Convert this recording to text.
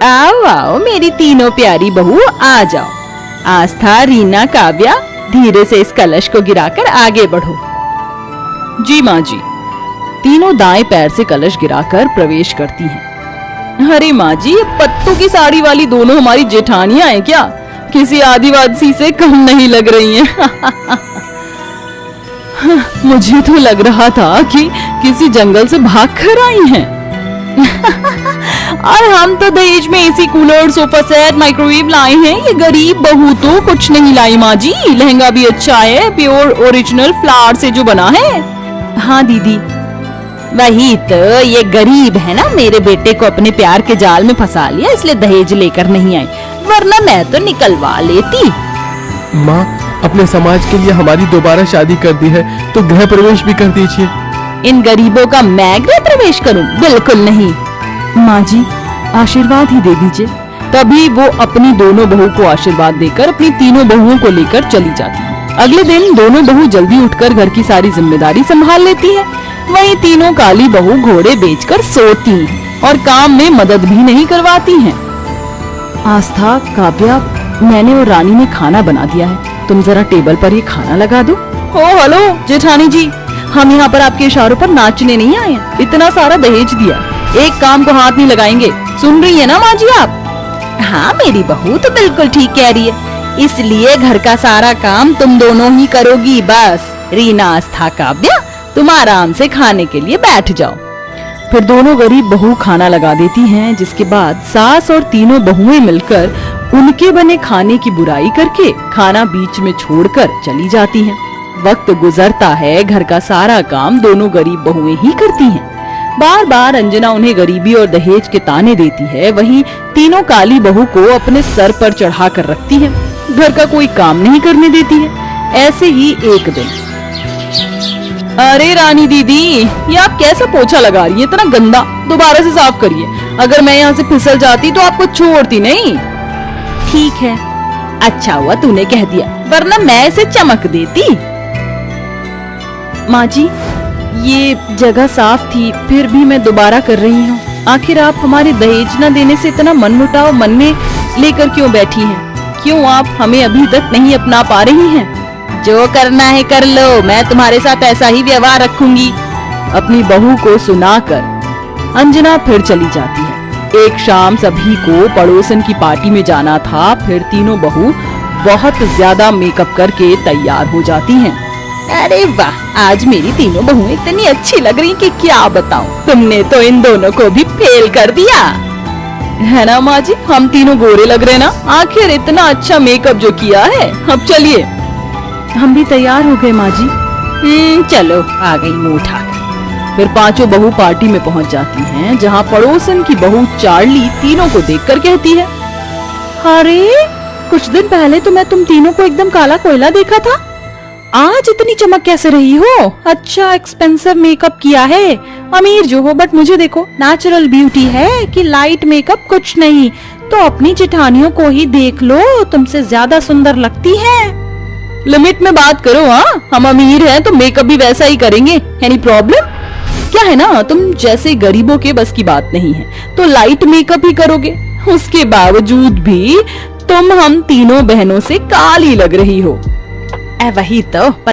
आओ आओ मेरी तीनों प्यारी बहू, आ जाओ। आस्था, रीना, काव्या, धीरे से इस कलश को गिराकर आगे बढ़ो। जी माँ जी। तीनों दाएं पैर से कलश गिराकर प्रवेश करती हैं। अरे माँ जी, ये पत्तों की साड़ी वाली दोनों हमारी जेठानियां हैं क्या? किसी आदिवासी से कम नहीं लग रही हैं। मुझे तो लग रहा था कि किसी जंगल से भागकर आई हैं। और हम तो दहेज में AC, cooler, sofa set, microwave लाए हैं। ये गरीब बहू तो कुछ नहीं लाई माँ जी। लहंगा भी अच्छा है, प्योर ओरिजिनल फ्लावर से जो बना है। हाँ दीदी, वही तो, ये गरीब है ना, मेरे बेटे को अपने प्यार के जाल में फंसा लिया, इसलिए दहेज लेकर नहीं आई, वरना मैं तो निकलवा लेती। माँ, अपने समाज के लिए हमारी दोबारा शादी कर दी है तो गृह प्रवेश भी कर दीजिए। इन गरीबों का मैं गृह प्रवेश करूं? बिल्कुल नहीं। माँ जी, आशीर्वाद ही दे दीजिए। तभी वो अपनी दोनों बहू को आशीर्वाद देकर अपनी तीनों बहुओं को लेकर चली जाती है। अगले दिन दोनों बहू जल्दी उठकर घर की सारी जिम्मेदारी संभाल लेती है। वहीं तीनों काली बहू घोड़े बेचकर सोती हैं और काम में मदद भी नहीं करवाती हैं। आस्था, काव्या, मैंने और रानी ने खाना बना दिया है, तुम जरा टेबल पर ये खाना लगा दो। ओ हेलो जेठानी जी, हम यहाँ पर आपके इशारों पर नाचने नहीं आए हैं। इतना सारा दहेज दिया, एक काम को हाथ नहीं लगाएंगे। सुन रही है ना माँ जी आप? हाँ मेरी बहू तो बिल्कुल ठीक कह रही है, इसलिए घर का सारा काम तुम दोनों ही करोगी। बस रीना, आस्था, काव्या, तुम आराम से खाने के लिए बैठ जाओ। फिर दोनों गरीब बहू खाना लगा देती हैं, जिसके बाद सास और तीनों बहुएं मिलकर उनके बने खाने की बुराई करके खाना बीच में छोड़कर चली जाती हैं। वक्त गुजरता है, घर का सारा काम दोनों गरीब बहुएं ही करती हैं। बार बार अंजना उन्हें गरीबी और दहेज के ताने देती है, वहीं तीनों काली बहू को अपने सर पर चढ़ा कर रखती है, घर का कोई काम नहीं करने देती है। ऐसे ही एक दिन, अरे रानी दीदी, ये आप कैसा पोछा लगा रही है, इतना गंदा, दोबारा से साफ करिए। अगर मैं यहाँ से फिसल जाती तो आपको छोड़ती नहीं। ठीक है, अच्छा हुआ तूने कह दिया, वरना मैं इसे चमक देती। माँ जी, ये जगह साफ थी, फिर भी मैं दोबारा कर रही हूँ। आखिर आप हमारे दहेज न देने से इतना मनमुटाव मन में लेकर क्यों बैठी हैं? क्यों आप हमें अभी तक नहीं अपना पा रही हैं? जो करना है कर लो, मैं तुम्हारे साथ ऐसा ही व्यवहार रखूंगी। अपनी बहू को सुनाकर अंजना फिर चली जाती है। एक शाम सभी को पड़ोसन की पार्टी में जाना था, फिर तीनों बहू बहुत ज्यादा मेकअप करके तैयार हो जाती हैं। अरे वाह, आज मेरी तीनों बहुएं इतनी अच्छी लग रही कि क्या बताऊं। तुमने तो इन दोनों को भी फेल कर दिया है ना माँ जी? हम तीनों गोरे लग रहे ना, आखिर इतना अच्छा मेकअप जो किया है। अब चलिए। हम भी तैयार हो गए माँ जी। चलो, आ गई मुंह उठाकर। फिर पांचों बहू पार्टी में पहुंच जाती हैं, जहां पड़ोसन की बहू चार्ली तीनों को देखकर कहती है, अरे कुछ दिन पहले तो मैं तुम तीनों को एकदम काला कोयला देखा था, आज इतनी चमक कैसे रही हो? अच्छा एक्सपेंसिव मेकअप किया है, अमीर जो हो, बट मुझे देखो, नेचुरल ब्यूटी है कि लाइट मेकअप कुछ नहीं। तो अपनी जेठानियों को ही देख लो, तुमसे ज्यादा सुंदर लगती है। लिमिट में बात करो। हाँ, हम अमीर हैं तो मेकअप भी वैसा ही करेंगे। Any problem? क्या है ना, तुम जैसे गरीबों के बस की बात नहीं है, तो लाइट मेकअप ही करोगे। उसके बावजूद भी तुम हम तीनों बहनों से काली लग रही हो। वही तो।